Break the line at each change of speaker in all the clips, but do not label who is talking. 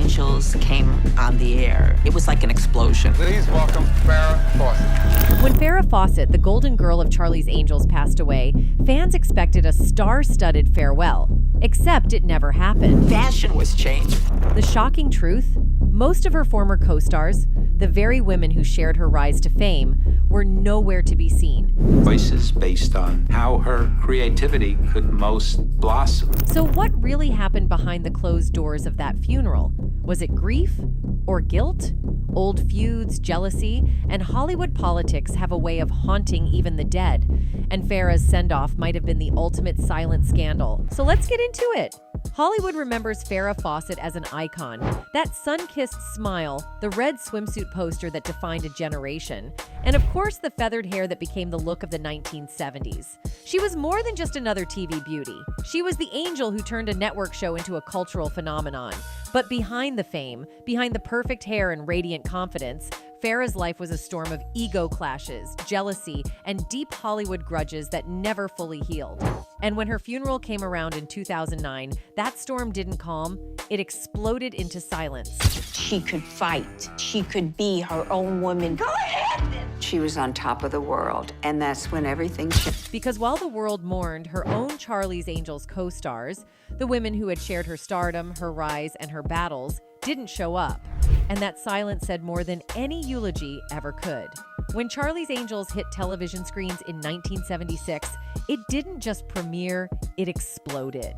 Angels came on the air, it was like an explosion.
Please welcome Farrah Fawcett.
When Farrah Fawcett, the golden girl of Charlie's Angels, passed away, fans expected a star-studded farewell. Except it never happened.
Fashion was changed.
The shocking truth? Most of her former co-stars, the very women who shared her rise to fame, were nowhere to be seen.
Choices based on how her creativity could most blossom.
So what really happened behind the closed doors of that funeral? Was it grief or guilt? Old feuds, jealousy, and Hollywood politics have a way of haunting even the dead. And Farrah's send-off might have been the ultimate silent scandal. So let's get into it. Hollywood remembers Farrah Fawcett as an icon. That sun-kissed smile, the red swimsuit poster that defined a generation, and of course the feathered hair that became the look of the 1970s. She was more than just another TV beauty. She was the angel who turned a network show into a cultural phenomenon. But behind the fame, behind the perfect hair and radiant confidence, Farrah's life was a storm of ego clashes, jealousy, and deep Hollywood grudges that never fully healed. And when her funeral came around in 2009, that storm didn't calm, it exploded into silence.
She could fight. She could be her own woman.
Go ahead! She was on top of the world, and that's when everything changed.
Because while the world mourned her own Charlie's Angels co-stars, the women who had shared her stardom, her rise, and her battles didn't show up. And that silence said more than any eulogy ever could. When Charlie's Angels hit television screens in 1976, it didn't just premiere, it exploded.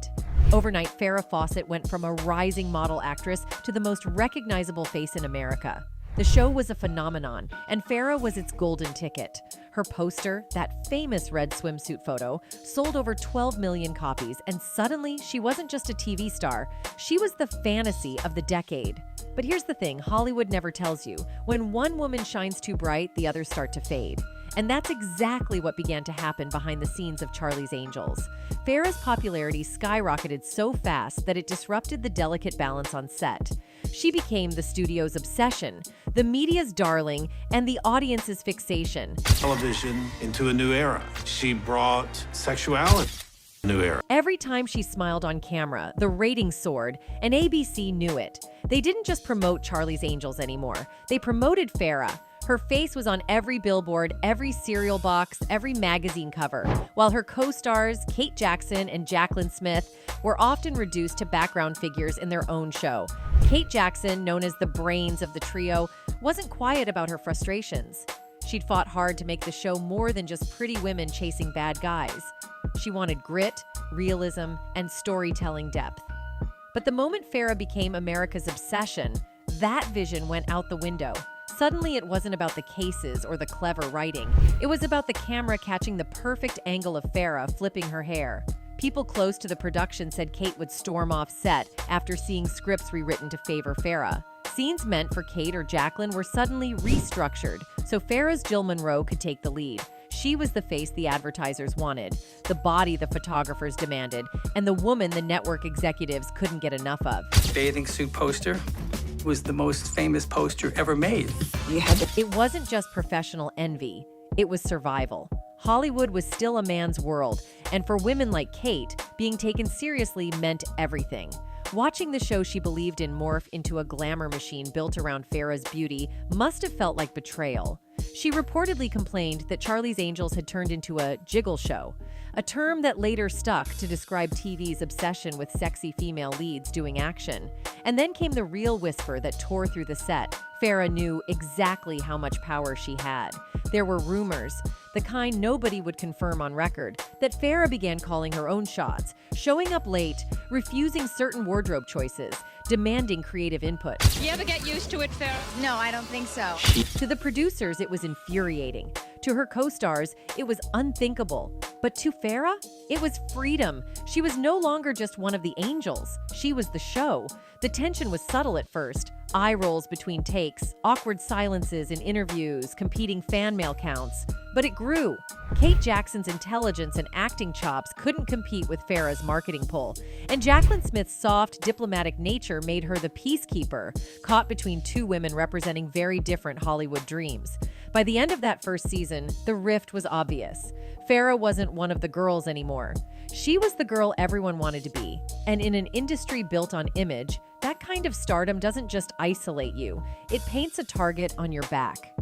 Overnight, Farrah Fawcett went from a rising model actress to the most recognizable face in America. The show was a phenomenon, and Farrah was its golden ticket. Her poster, that famous red swimsuit photo, sold over 12 million copies, and suddenly she wasn't just a TV star, she was the fantasy of the decade. But here's the thing, Hollywood never tells you. When one woman shines too bright, the others start to fade. And that's exactly what began to happen behind the scenes of Charlie's Angels. Farrah's popularity skyrocketed so fast that it disrupted the delicate balance on set. She became the studio's obsession, the media's darling, and the audience's fixation.
Television into a new era. She brought sexuality to a new era.
Every time she smiled on camera, the ratings soared, and ABC knew it. They didn't just promote Charlie's Angels anymore. They promoted Farrah. Her face was on every billboard, every cereal box, every magazine cover, while her co-stars, Kate Jackson and Jaclyn Smith, were often reduced to background figures in their own show. Kate Jackson, known as the brains of the trio, wasn't quiet about her frustrations. She'd fought hard to make the show more than just pretty women chasing bad guys. She wanted grit, realism, and storytelling depth. But the moment Farrah became America's obsession, that vision went out the window. Suddenly, it wasn't about the cases or the clever writing. It was about the camera catching the perfect angle of Farrah flipping her hair. People close to the production said Kate would storm off set after seeing scripts rewritten to favor Farrah. Scenes meant for Kate or Jaclyn were suddenly restructured, so Farrah's Jill Monroe could take the lead. She was the face the advertisers wanted, the body the photographers demanded, and the woman the network executives couldn't get enough of.
Bathing suit poster was the most famous poster ever made.
It wasn't just professional envy, it was survival. Hollywood was still a man's world, and for women like Kate, being taken seriously meant everything. Watching the show she believed in morph into a glamour machine built around Farrah's beauty must have felt like betrayal. She reportedly complained that Charlie's Angels had turned into a jiggle show, a term that later stuck to describe TV's obsession with sexy female leads doing action. And then came the real whisper that tore through the set. Farrah knew exactly how much power she had. There were rumors, the kind nobody would confirm on record, that Farrah began calling her own shots, showing up late, refusing certain wardrobe choices, demanding creative input.
You ever get used to it, Farrah?
No, I don't think so.
To the producers, it was infuriating. To her co-stars, it was unthinkable. But to Farrah, it was freedom. She was no longer just one of the angels. She was the show. The tension was subtle at first. Eye rolls between takes, awkward silences in interviews, competing fan mail counts. But it grew. Kate Jackson's intelligence and acting chops couldn't compete with Farrah's marketing pull. And Jaclyn Smith's soft, diplomatic nature made her the peacekeeper, caught between two women representing very different Hollywood dreams. By the end of that first season, the rift was obvious. Farrah wasn't one of the girls anymore. She was the girl everyone wanted to be. And in an industry built on image, That kind of stardom doesn't just isolate you, it paints a target on your back.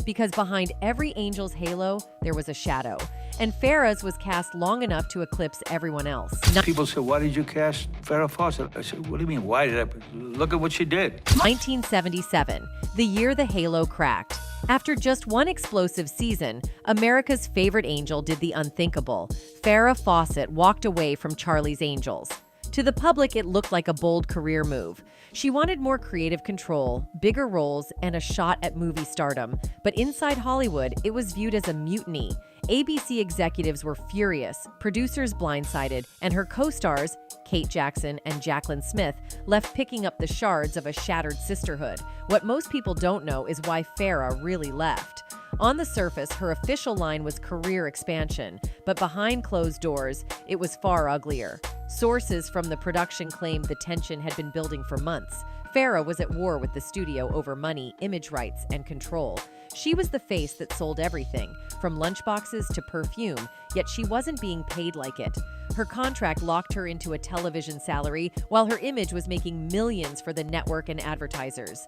Because behind every angel's halo, there was a shadow. And Farrah's was cast long enough to eclipse everyone else.
People say, why did you cast Farrah Fawcett? I said, what do you mean, why did I? Look at what she did.
1977, the year the halo cracked. After just one explosive season, America's favorite angel did the unthinkable. Farrah Fawcett walked away from Charlie's Angels. To the public, it looked like a bold career move. She wanted more creative control, bigger roles, and a shot at movie stardom. But inside Hollywood, it was viewed as a mutiny. ABC executives were furious, producers blindsided, and her co-stars, Kate Jackson and Jaclyn Smith, left picking up the shards of a shattered sisterhood. What most people don't know is why Farrah really left. On the surface, her official line was career expansion, but behind closed doors, it was far uglier. Sources from the production claimed the tension had been building for months. Farrah was at war with the studio over money, image rights, and control. She was the face that sold everything, from lunchboxes to perfume, yet she wasn't being paid like it. Her contract locked her into a television salary, while her image was making millions for the network and advertisers.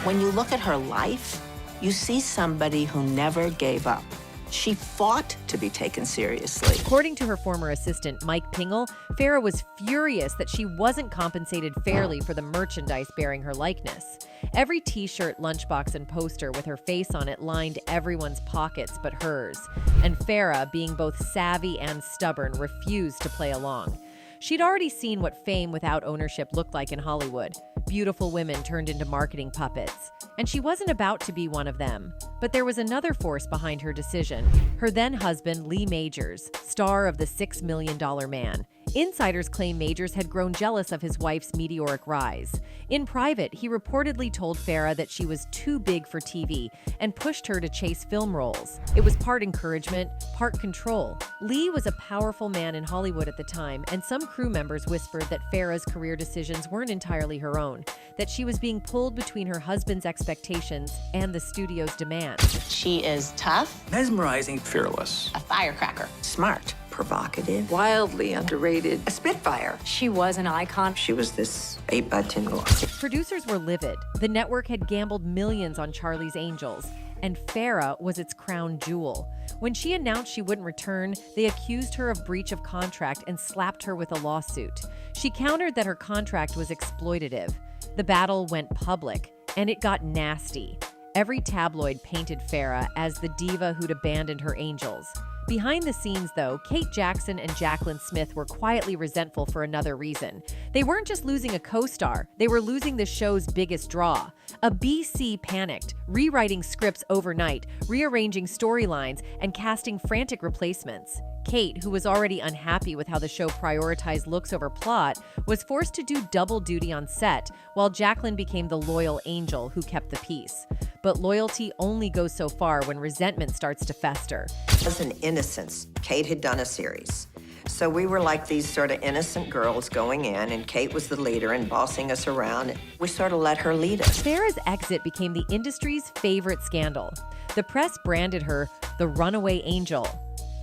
When you look at her life, you see somebody who never gave up. She fought to be taken seriously.
According to her former assistant, Mike Pingle, Farrah was furious that she wasn't compensated fairly for the merchandise bearing her likeness. Every t-shirt, lunchbox, and poster with her face on it lined everyone's pockets but hers. And Farrah, being both savvy and stubborn, refused to play along. She'd already seen what fame without ownership looked like in Hollywood. Beautiful women turned into marketing puppets. And she wasn't about to be one of them. But there was another force behind her decision. Her then-husband, Lee Majors, star of The $6 Million Man. Insiders claim Majors had grown jealous of his wife's meteoric rise. In private, he reportedly told Farrah that she was too big for TV and pushed her to chase film roles. It was part encouragement, part control. Lee was a powerful man in Hollywood at the time, and some crew members whispered that Farrah's career decisions weren't entirely her own, that she was being pulled between her husband's expectations and the studio's demands.
She is tough,
Mesmerizing,
Fearless.
a firecracker.
Smart, provocative, wildly underrated, a spitfire.
She was an icon.
She was this 8-by-10 glossy.
Producers were livid. The network had gambled millions on Charlie's Angels, and Farrah was its crown jewel. When she announced she wouldn't return, they accused her of breach of contract and slapped her with a lawsuit. She countered that her contract was exploitative. The battle went public, and it got nasty. Every tabloid painted Farrah as the diva who'd abandoned her angels. Behind the scenes, though, Kate Jackson and Jaclyn Smith were quietly resentful for another reason. They weren't just losing a co-star, they were losing the show's biggest draw. ABC panicked, rewriting scripts overnight, rearranging storylines, and casting frantic replacements. Kate, who was already unhappy with how the show prioritized looks over plot, was forced to do double duty on set, while Jaclyn became the loyal angel who kept the peace. But loyalty only goes so far when resentment starts to fester.
It was an innocence. Kate had done a series. So we were like these sort of innocent girls going in, and Kate was the leader and bossing us around. We sort of let her lead us.
Farrah's exit became the industry's favorite scandal. The press branded her the runaway angel.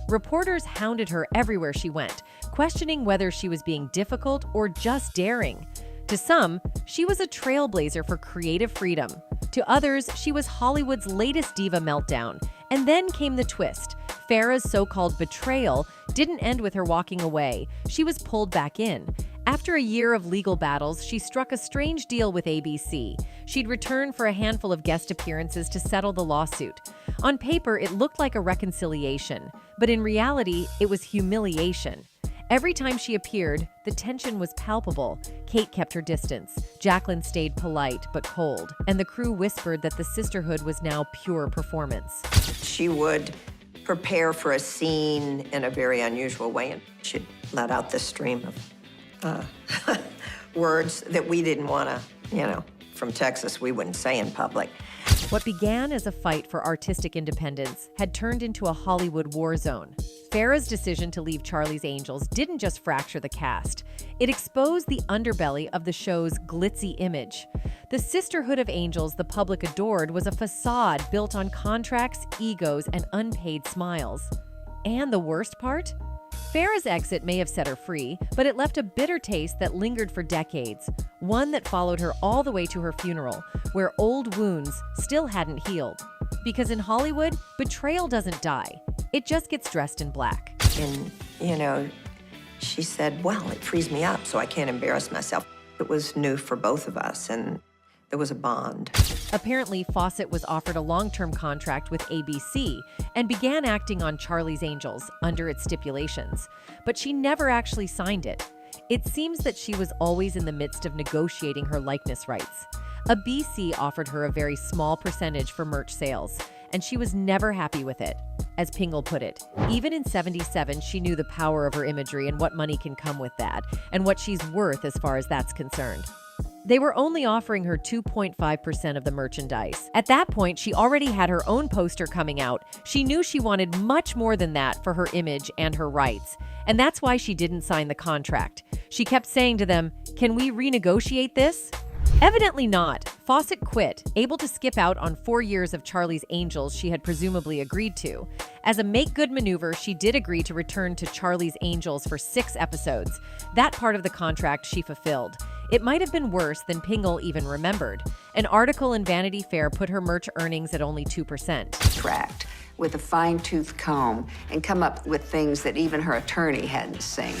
Reporters hounded her everywhere she went, questioning whether she was being difficult or just daring. To some, she was a trailblazer for creative freedom. To others, she was Hollywood's latest diva meltdown. And then came the twist. Farrah's so-called betrayal didn't end with her walking away. She was pulled back in. After a year of legal battles, she struck a strange deal with ABC. She'd return for a handful of guest appearances to settle the lawsuit. On paper, it looked like a reconciliation, but in reality, it was humiliation. Every time she appeared, the tension was palpable. Kate kept her distance. Jaclyn stayed polite but cold, and the crew whispered that the sisterhood was now pure performance.
She would prepare for a scene in a very unusual way, and she'd let out this stream of words that we didn't want to, from Texas, we wouldn't say in public.
What began as a fight for artistic independence had turned into a Hollywood war zone. Farrah's decision to leave Charlie's Angels didn't just fracture the cast. It exposed the underbelly of the show's glitzy image. The sisterhood of angels the public adored was a facade built on contracts, egos, and unpaid smiles. And the worst part? Farrah's exit may have set her free, but it left a bitter taste that lingered for decades, one that followed her all the way to her funeral, where old wounds still hadn't healed. Because in Hollywood, betrayal doesn't die. It just gets dressed in black.
And, you know, she said, well, it frees me up so I can't embarrass myself. It was new for both of us, and there was a bond.
Apparently, Fawcett was offered a long-term contract with ABC and began acting on Charlie's Angels under its stipulations, but she never actually signed it. It seems that she was always in the midst of negotiating her likeness rights. ABC offered her a very small percentage for merch sales, and she was never happy with it. As Pingle put it, even in '77, she knew the power of her imagery and what money can come with that, and what she's worth as far as that's concerned. They were only offering her 2.5% of the merchandise. At that point, she already had her own poster coming out. She knew she wanted much more than that for her image and her rights. And that's why she didn't sign the contract. She kept saying to them, "Can we renegotiate this?" Evidently not. Fawcett quit, able to skip out on 4 years of Charlie's Angels she had presumably agreed to. As a make-good maneuver, she did agree to return to Charlie's Angels for 6 episodes. That part of the contract she fulfilled. It might have been worse than Pingle even remembered. An article in Vanity Fair put her merch earnings at only 2%.
Tracked with a fine-tooth comb and come up with things that even her attorney hadn't seen.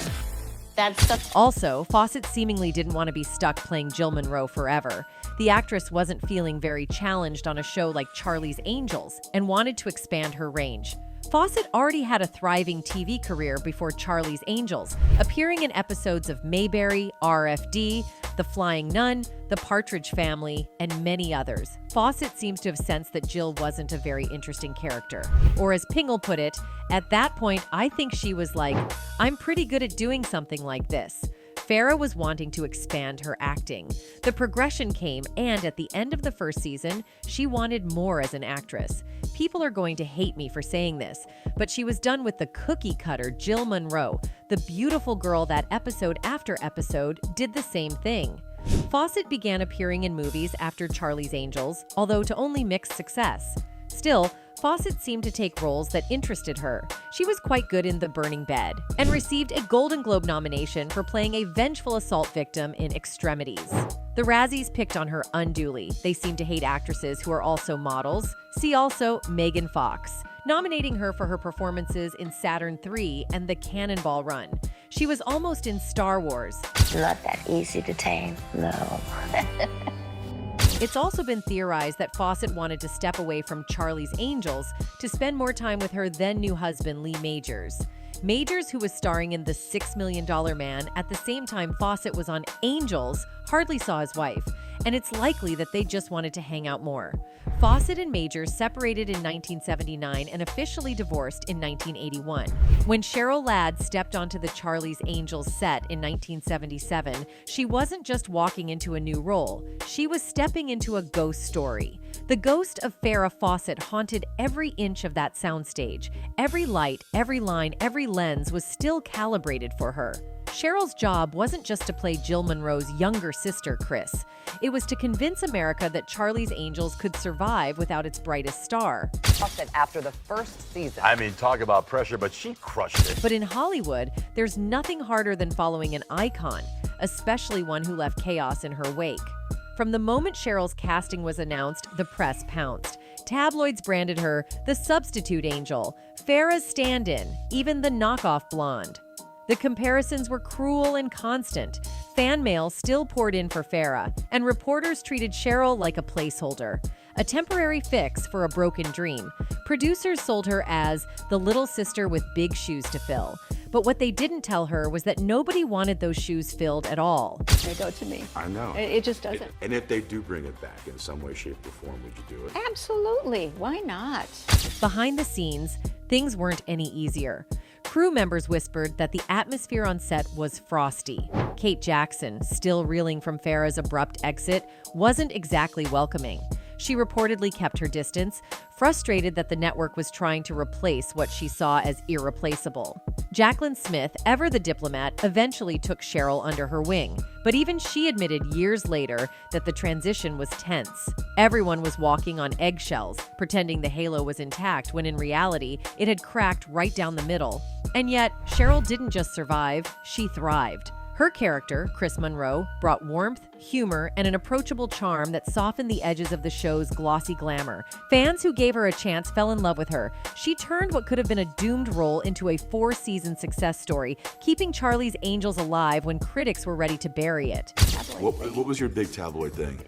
Also, Fawcett seemingly didn't want to be stuck playing Jill Monroe forever. The actress wasn't feeling very challenged on a show like Charlie's Angels and wanted to expand her range. Fawcett already had a thriving TV career before Charlie's Angels, appearing in episodes of Mayberry, RFD, The Flying Nun, The Partridge Family, and many others. Fawcett seems to have sensed that Jill wasn't a very interesting character. Or as Pingle put it, at that point, I think she was like, I'm pretty good at doing something like this. Farrah was wanting to expand her acting. The progression came, and at the end of the first season, she wanted more as an actress. People are going to hate me for saying this, but she was done with the cookie-cutter Jill Monroe, the beautiful girl that episode after episode did the same thing. Fawcett began appearing in movies after Charlie's Angels, although to only mixed success. Still, Fawcett seemed to take roles that interested her. She was quite good in The Burning Bed and received a Golden Globe nomination for playing a vengeful assault victim in Extremities. The Razzies picked on her unduly. They seem to hate actresses who are also models. See also Megan Fox, nominating her for her performances in Saturn III and The Cannonball Run. She was almost in Star Wars.
Not that easy to tame, no.
It's also been theorized that Fawcett wanted to step away from Charlie's Angels to spend more time with her then-new husband, Lee Majors. Majors, who was starring in The $6 Million Man at the same time Fawcett was on Angels, hardly saw his wife, and it's likely that they just wanted to hang out more. Fawcett and Majors separated in 1979 and officially divorced in 1981. When Cheryl Ladd stepped onto the Charlie's Angels set in 1977, she wasn't just walking into a new role, she was stepping into a ghost story. The ghost of Farrah Fawcett haunted every inch of that soundstage. Every light, every line, every lens was still calibrated for her. Cheryl's job wasn't just to play Jill Monroe's younger sister, Chris. It was to convince America that Charlie's Angels could survive without its brightest star.
After the first season.
I mean, talk about pressure, but she crushed it.
But in Hollywood, there's nothing harder than following an icon, especially one who left chaos in her wake. From the moment Cheryl's casting was announced, the press pounced. Tabloids branded her the substitute angel, Farrah's stand-in, even the knockoff blonde. The comparisons were cruel and constant. Fan mail still poured in for Farrah, and reporters treated Cheryl like a placeholder, a temporary fix for a broken dream. Producers sold her as the little sister with big shoes to fill. But what they didn't tell her was that nobody wanted those shoes filled at all.
They go to me.
I know.
It just doesn't.
And if they do bring it back in some way, shape, or form, would you do it?
Absolutely. Why not?
Behind the scenes, things weren't any easier. Crew members whispered that the atmosphere on set was frosty. Kate Jackson, still reeling from Farrah's abrupt exit, wasn't exactly welcoming. She reportedly kept her distance, frustrated that the network was trying to replace what she saw as irreplaceable. Jaclyn Smith, ever the diplomat, eventually took Cheryl under her wing, but even she admitted years later that the transition was tense. Everyone was walking on eggshells, pretending the halo was intact when in reality, it had cracked right down the middle. And yet, Cheryl didn't just survive, she thrived. Her character, Chris Monroe, brought warmth, humor, and an approachable charm that softened the edges of the show's glossy glamour. Fans who gave her a chance fell in love with her. She turned what could have been a doomed role into a 4-season success story, keeping Charlie's Angels alive when critics were ready to bury it.
What was your big tabloid thing?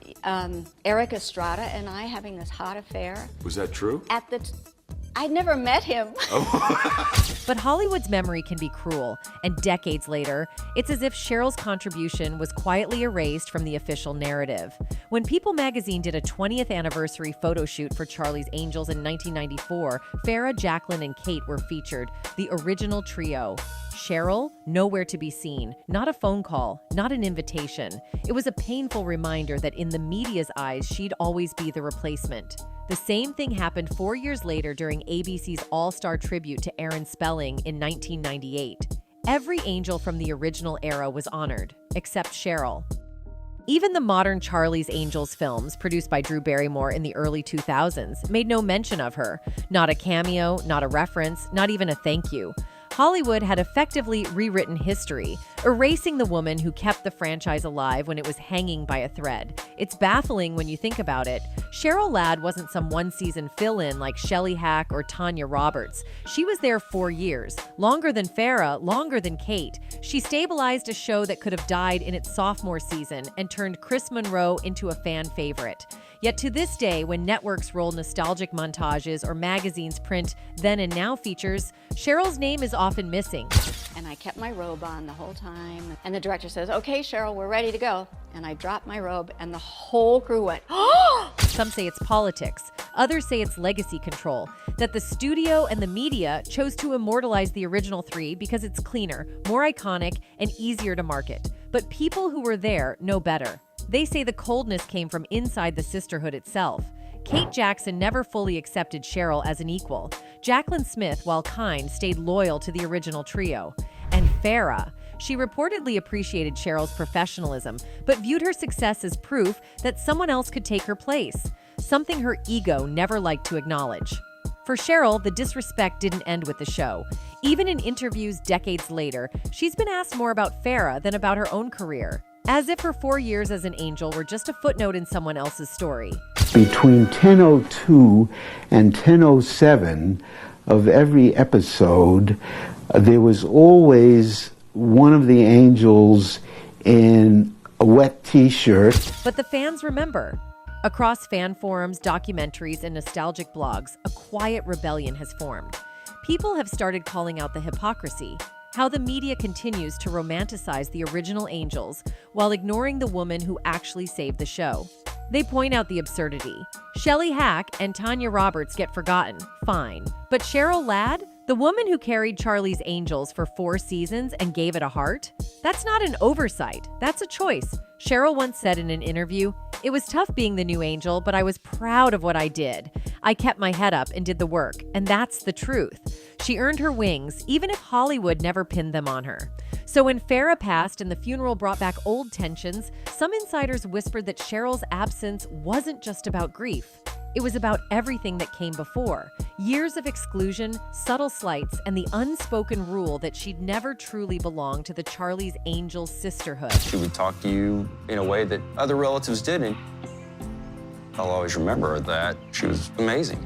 Eric Estrada and I having this hot affair.
Was that true?
I'd never met him.
But Hollywood's memory can be cruel, and decades later, it's as if Cheryl's contribution was quietly erased from the official narrative. When People magazine did a 20th anniversary photo shoot for Charlie's Angels in 1994, Farrah, Jaclyn, and Kate were featured, the original trio. Cheryl, nowhere to be seen, not a phone call, not an invitation. It was a painful reminder that in the media's eyes, she'd always be the replacement. The same thing happened 4 years later during ABC's All-Star tribute to Aaron Spelling in 1998. Every angel from the original era was honored, except Cheryl. Even the modern Charlie's Angels films, produced by Drew Barrymore in the early 2000s, made no mention of her. Not a cameo, not a reference, not even a thank you. Hollywood had effectively rewritten history, erasing the woman who kept the franchise alive when it was hanging by a thread. It's baffling when you think about it. Cheryl Ladd wasn't some one-season fill-in like Shelley Hack or Tanya Roberts. She was there 4 years, longer than Farrah, longer than Kate. She stabilized a show that could have died in its sophomore season and turned Chris Monroe into a fan favorite. Yet to this day, when networks roll nostalgic montages or magazines print then and now features, Cheryl's name is often missing.
And I kept my robe on the whole time. And the director says, "Okay, Cheryl, we're ready to go." And I dropped my robe and the whole crew went, "Oh!"
Some say it's politics. Others say it's legacy control, that the studio and the media chose to immortalize the original 3 because it's cleaner, more iconic, and easier to market. But people who were there know better. They say the coldness came from inside the sisterhood itself. Kate Jackson never fully accepted Cheryl as an equal. Jaclyn Smith, while kind, stayed loyal to the original trio. And Farrah, she reportedly appreciated Cheryl's professionalism, but viewed her success as proof that someone else could take her place, something her ego never liked to acknowledge. For Cheryl, the disrespect didn't end with the show. Even in interviews decades later, she's been asked more about Farrah than about her own career, as if her 4 years as an angel were just a footnote in someone else's story.
Between 10:02 and 10:07 of every episode, there was always one of the angels in a wet t-shirt.
But the fans remember. Across fan forums, documentaries, and nostalgic blogs, a quiet rebellion has formed. People have started calling out the hypocrisy, how the media continues to romanticize the original angels while ignoring the woman who actually saved the show. They point out the absurdity. Shelley Hack and Tanya Roberts get forgotten, fine. But Cheryl Ladd, the woman who carried Charlie's Angels for 4 seasons and gave it a heart? That's not an oversight, that's a choice. Cheryl once said in an interview, "It was tough being the new angel, but I was proud of what I did. I kept my head up and did the work, and that's the truth." She earned her wings, even if Hollywood never pinned them on her. So when Farrah passed and the funeral brought back old tensions, some insiders whispered that Cheryl's absence wasn't just about grief. It was about everything that came before. Years of exclusion, subtle slights, and the unspoken rule that she'd never truly belonged to the Charlie's Angels sisterhood.
She would talk to you in a way that other relatives didn't. I'll always remember that. She was amazing.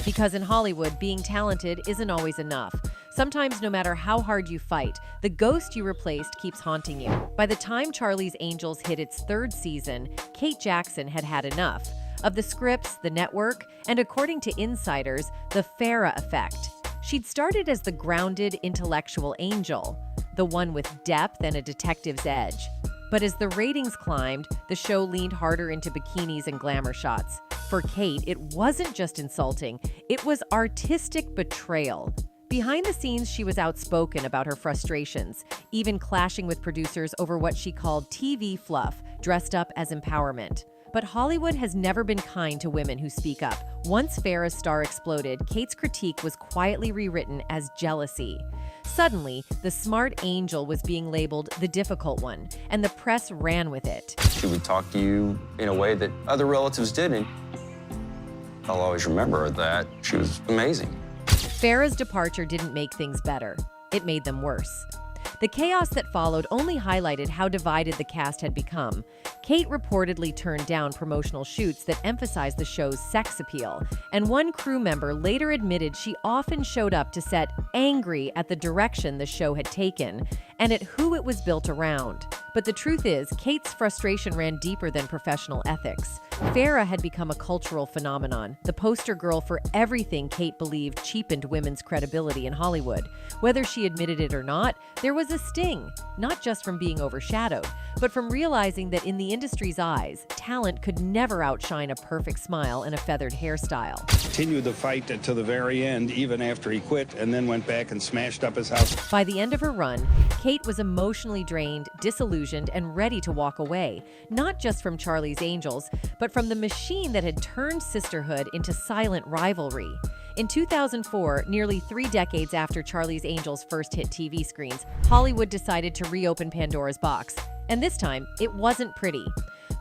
Because in Hollywood, being talented isn't always enough. Sometimes, no matter how hard you fight, the ghost you replaced keeps haunting you. By the time Charlie's Angels hit its 3rd season, Kate Jackson had had enough of the scripts, the network, and according to insiders, the Farrah effect. She'd started as the grounded, intellectual angel, the one with depth and a detective's edge. But as the ratings climbed, the show leaned harder into bikinis and glamour shots. For Kate, it wasn't just insulting, it was artistic betrayal. Behind the scenes, she was outspoken about her frustrations, even clashing with producers over what she called TV fluff, dressed up as empowerment. But Hollywood has never been kind to women who speak up. Once Farrah's star exploded, Kate's critique was quietly rewritten as jealousy. Suddenly, the smart angel was being labeled the difficult one, and the press ran with it.
She would talk to you in a way that other relatives didn't. I'll always remember that. She was amazing.
Farrah's departure didn't make things better. It made them worse. The chaos that followed only highlighted how divided the cast had become. Kate reportedly turned down promotional shoots that emphasized the show's sex appeal, and one crew member later admitted she often showed up to set angry at the direction the show had taken and at who it was built around. But the truth is, Kate's frustration ran deeper than professional ethics. Farrah had become a cultural phenomenon, the poster girl for everything Kate believed cheapened women's credibility in Hollywood. Whether she admitted it or not, there was a sting, not just from being overshadowed, but from realizing that in the industry's eyes, talent could never outshine a perfect smile and a feathered hairstyle.
Continued the fight to the very end, even after he quit, and then went back and smashed up his house.
By the end of her run, Kate was emotionally drained, disillusioned, and ready to walk away, not just from Charlie's Angels, but from the machine that had turned sisterhood into silent rivalry. In 2004, nearly 3 decades after Charlie's Angels first hit TV screens, Hollywood decided to reopen Pandora's box. And this time, it wasn't pretty.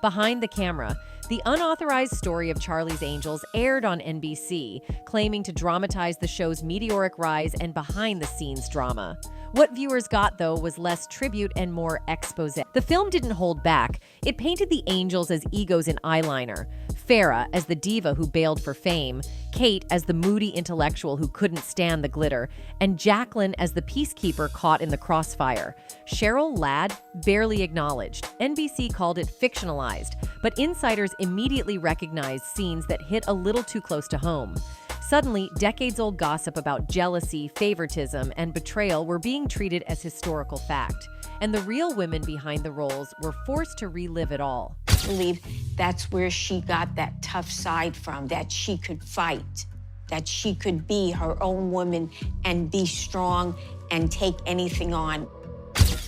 Behind the camera, the unauthorized story of Charlie's Angels aired on NBC, claiming to dramatize the show's meteoric rise and behind-the-scenes drama. What viewers got, though, was less tribute and more expose. The film didn't hold back. It painted the Angels as egos in eyeliner, Farrah as the diva who bailed for fame, Kate as the moody intellectual who couldn't stand the glitter, and Jacqueline as the peacekeeper caught in the crossfire. Cheryl Ladd barely acknowledged. NBC called it fictionalized, but insiders immediately recognized scenes that hit a little too close to home. Suddenly, decades-old gossip about jealousy, favoritism, and betrayal were being treated as historical fact, and the real women behind the roles were forced to relive it all.
I believe that's where she got that tough side from, that she could fight, that she could be her own woman and be strong and take anything on.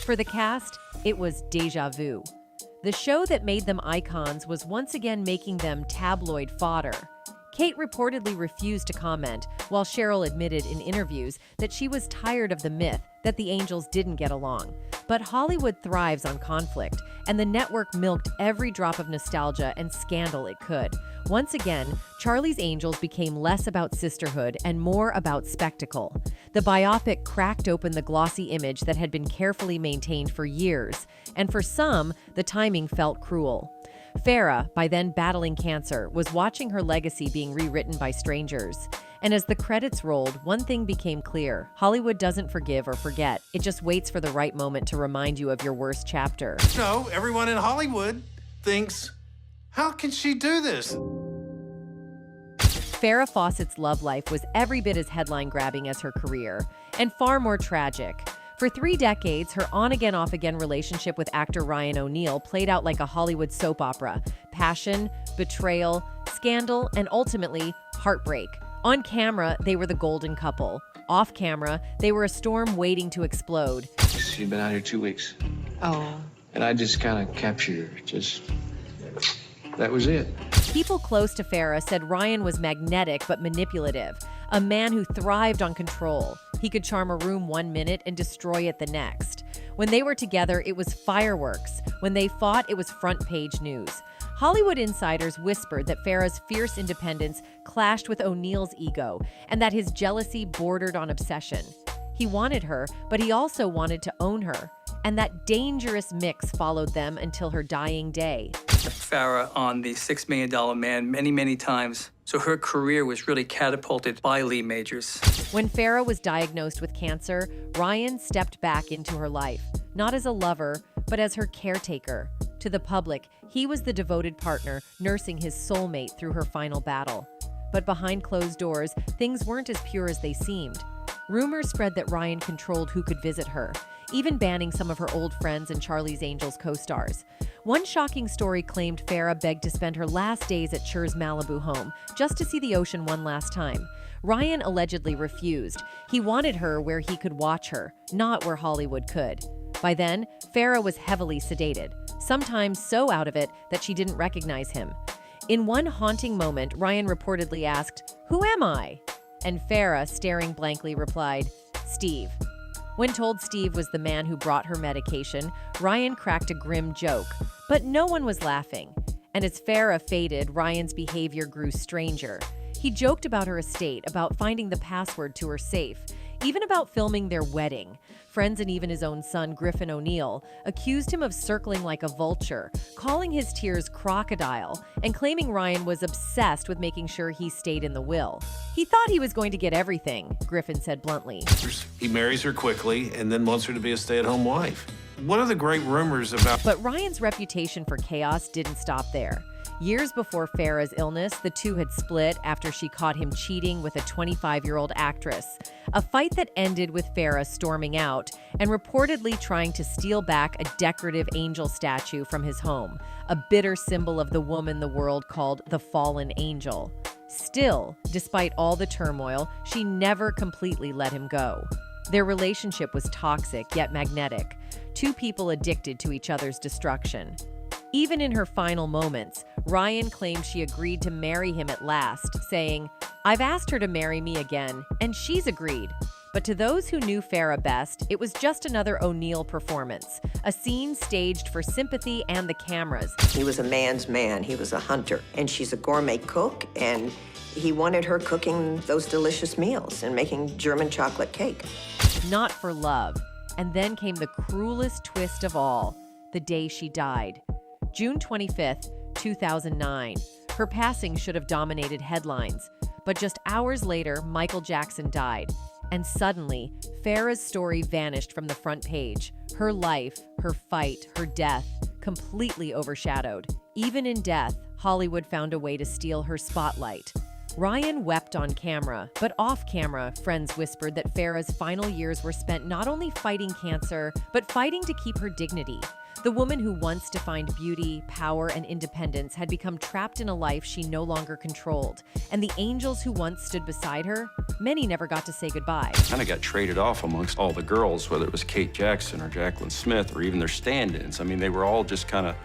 For the cast, it was deja vu. The show that made them icons was once again making them tabloid fodder. Kate reportedly refused to comment, while Cheryl admitted in interviews that she was tired of the myth that the Angels didn't get along. But Hollywood thrives on conflict, and the network milked every drop of nostalgia and scandal it could. Once again, Charlie's Angels became less about sisterhood and more about spectacle. The biopic cracked open the glossy image that had been carefully maintained for years, and for some, the timing felt cruel. Farrah, by then battling cancer, was watching her legacy being rewritten by strangers. And as the credits rolled, one thing became clear. Hollywood doesn't forgive or forget. It just waits for the right moment to remind you of your worst chapter.
No, everyone in Hollywood thinks, how can she do this?
Farrah Fawcett's love life was every bit as headline-grabbing as her career, and far more tragic. For 3 decades, her on-again, off-again relationship with actor Ryan O'Neal played out like a Hollywood soap opera. Passion, betrayal, scandal, and ultimately, heartbreak. On camera, they were the golden couple. Off camera, they were a storm waiting to explode.
She'd been out here 2 weeks.
Oh.
And I just kind of captured her. That was it.
People close to Farrah said Ryan was magnetic but manipulative, a man who thrived on control. He could charm a room 1 minute and destroy it the next. When they were together, it was fireworks. When they fought, it was front-page news. Hollywood insiders whispered that Farrah's fierce independence clashed with O'Neal's ego, and that his jealousy bordered on obsession. He wanted her, but he also wanted to own her. And that dangerous mix followed them until her dying day.
Farrah on the $6 Million Man many, many times. So her career was really catapulted by Lee Majors.
When Farrah was diagnosed with cancer, Ryan stepped back into her life, not as a lover, but as her caretaker. To the public, he was the devoted partner nursing his soulmate through her final battle. But behind closed doors, things weren't as pure as they seemed. Rumors spread that Ryan controlled who could visit her, even banning some of her old friends and Charlie's Angels co-stars. One shocking story claimed Farrah begged to spend her last days at Cher's Malibu home, just to see the ocean one last time. Ryan allegedly refused. He wanted her where he could watch her, not where Hollywood could. By then, Farrah was heavily sedated, sometimes so out of it that she didn't recognize him. In one haunting moment, Ryan reportedly asked, "Who am I?" And Farrah, staring blankly, replied, "Steve." When told Steve was the man who brought her medication, Ryan cracked a grim joke, but no one was laughing. And as Farrah faded, Ryan's behavior grew stranger. He joked about her estate, about finding the password to her safe, even about filming their wedding. Friends and even his own son, Griffin O'Neill, accused him of circling like a vulture, calling his tears crocodile, and claiming Ryan was obsessed with making sure he stayed in the will. He thought he was going to get everything, Griffin said bluntly.
He marries her quickly and then wants her to be a stay-at-home wife. One of the great rumors about...
But Ryan's reputation for chaos didn't stop there. Years before Farrah's illness, the two had split after she caught him cheating with a 25-year-old actress, a fight that ended with Farrah storming out and reportedly trying to steal back a decorative angel statue from his home, a bitter symbol of the woman the world called the fallen angel. Still, despite all the turmoil, she never completely let him go. Their relationship was toxic yet magnetic, two people addicted to each other's destruction. Even in her final moments, Ryan claimed she agreed to marry him at last, saying, "I've asked her to marry me again, and she's agreed." But to those who knew Farrah best, it was just another O'Neill performance, a scene staged for sympathy and the cameras.
He was a man's man. He was a hunter, and she's a gourmet cook, and he wanted her cooking those delicious meals and making German chocolate cake.
Not for love. And then came the cruelest twist of all, the day she died. June 25th, 2009. Her passing should have dominated headlines. But just hours later, Michael Jackson died. And suddenly, Farrah's story vanished from the front page. Her life, her fight, her death, completely overshadowed. Even in death, Hollywood found a way to steal her spotlight. Ryan wept on camera, but off camera, friends whispered that Farrah's final years were spent not only fighting cancer, but fighting to keep her dignity. The woman who once defined beauty, power, and independence had become trapped in a life she no longer controlled. And the angels who once stood beside her, many never got to say goodbye.
Kind of got traded off amongst all the girls, whether it was Kate Jackson or Jaclyn Smith or even their stand-ins. I mean, they were all just kind of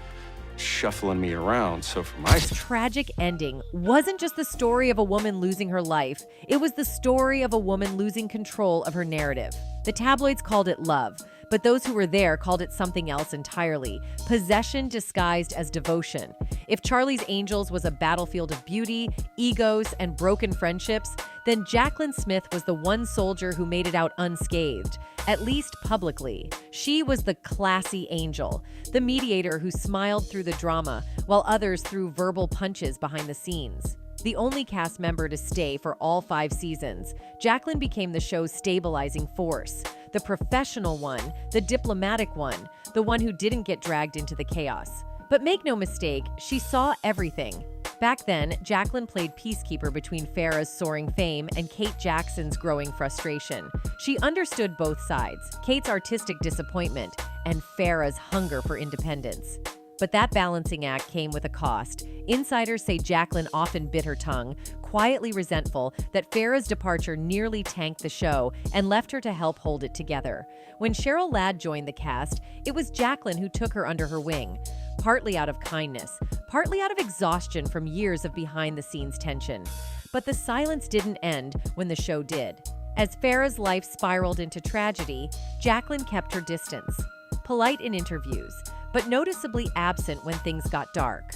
shuffling me around. So for my
tragic ending wasn't just the story of a woman losing her life, it was the story of a woman losing control of her narrative. The tabloids called it love, but those who were there called it something else entirely, possession disguised as devotion. If Charlie's Angels was a battlefield of beauty, egos, and broken friendships, then Jaclyn Smith was the one soldier who made it out unscathed, at least publicly. She was the classy angel, the mediator who smiled through the drama, while others threw verbal punches behind the scenes. The only cast member to stay for all 5 seasons, Jaclyn became the show's stabilizing force, the professional one, the diplomatic one, the one who didn't get dragged into the chaos. But make no mistake, she saw everything. Back then, Jaclyn played peacekeeper between Farrah's soaring fame and Kate Jackson's growing frustration. She understood both sides, Kate's artistic disappointment and Farrah's hunger for independence. But that balancing act came with a cost. Insiders say Jaclyn often bit her tongue, quietly resentful that Farrah's departure nearly tanked the show and left her to help hold it together. When Cheryl Ladd joined the cast, it was Jaclyn who took her under her wing, partly out of kindness, partly out of exhaustion from years of behind-the-scenes tension. But the silence didn't end when the show did. As Farrah's life spiraled into tragedy, Jaclyn kept her distance, polite in interviews, but noticeably absent when things got dark.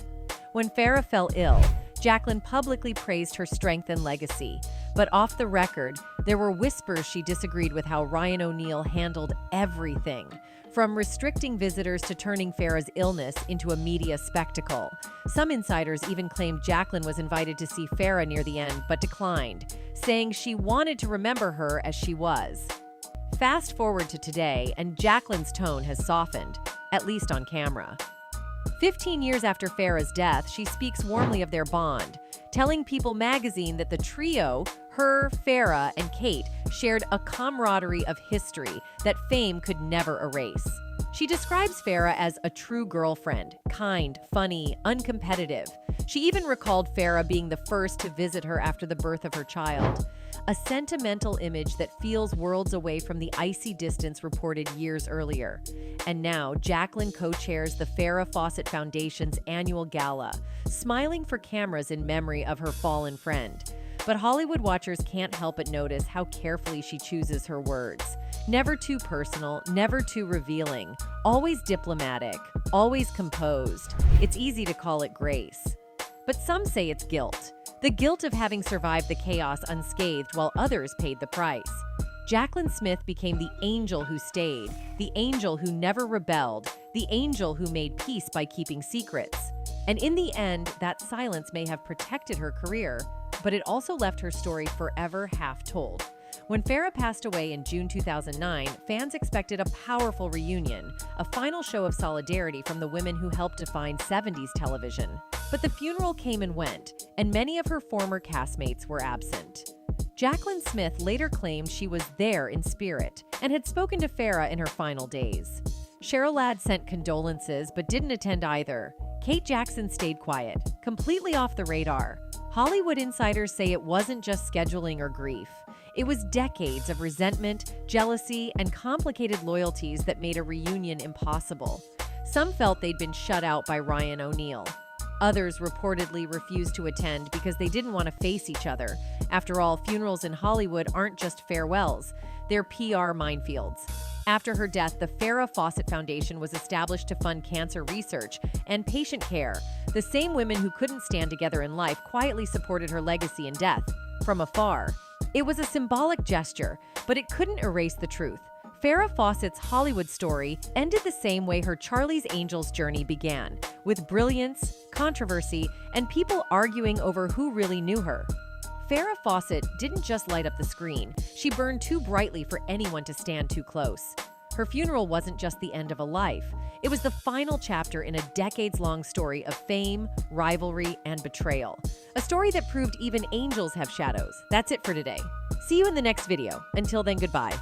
When Farrah fell ill, Jaclyn publicly praised her strength and legacy, but off the record, there were whispers she disagreed with how Ryan O'Neill handled everything, from restricting visitors to turning Farrah's illness into a media spectacle. Some insiders even claimed Jaclyn was invited to see Farrah near the end, but declined, saying she wanted to remember her as she was. Fast forward to today, and Jaclyn's tone has softened, at least on camera. 15 years after Farrah's death, she speaks warmly of their bond, telling People magazine that the trio, her, Farrah, and Kate, shared a camaraderie of history that fame could never erase. She describes Farrah as a true girlfriend, kind, funny, uncompetitive. She even recalled Farrah being the first to visit her after the birth of her child. a sentimental image that feels worlds away from the icy distance reported years earlier. And now, Jacqueline co-chairs the Farrah Fawcett Foundation's annual gala, smiling for cameras in memory of her fallen friend. But Hollywood watchers can't help but notice how carefully she chooses her words. Never too personal, never too revealing, always diplomatic, always composed. It's easy to call it grace. But some say it's guilt. The guilt of having survived the chaos unscathed while others paid the price. Jacqueline Smith became the angel who stayed, the angel who never rebelled, the angel who made peace by keeping secrets. And in the end, that silence may have protected her career, but it also left her story forever half-told. When Farrah passed away in June 2009, fans expected a powerful reunion, a final show of solidarity from the women who helped define 70s television. But the funeral came and went, and many of her former castmates were absent. Jacqueline Smith later claimed she was there in spirit and had spoken to Farrah in her final days. Cheryl Ladd sent condolences but didn't attend either. Kate Jackson stayed quiet, completely off the radar. Hollywood insiders say it wasn't just scheduling or grief. It was decades of resentment, jealousy, and complicated loyalties that made a reunion impossible. Some felt they'd been shut out by Ryan O'Neal. Others reportedly refused to attend because they didn't want to face each other. After all, funerals in Hollywood aren't just farewells, they're PR minefields. After her death, the Farrah Fawcett Foundation was established to fund cancer research and patient care. The same women who couldn't stand together in life quietly supported her legacy in death, from afar. It was a symbolic gesture, but it couldn't erase the truth. Farrah Fawcett's Hollywood story ended the same way her Charlie's Angels journey began, with brilliance, controversy, and people arguing over who really knew her. Farrah Fawcett didn't just light up the screen, she burned too brightly for anyone to stand too close. Her funeral wasn't just the end of a life, it was the final chapter in a decades-long story of fame, rivalry, and betrayal. A story that proved even angels have shadows. That's it for today. See you in the next video. Until then, goodbye.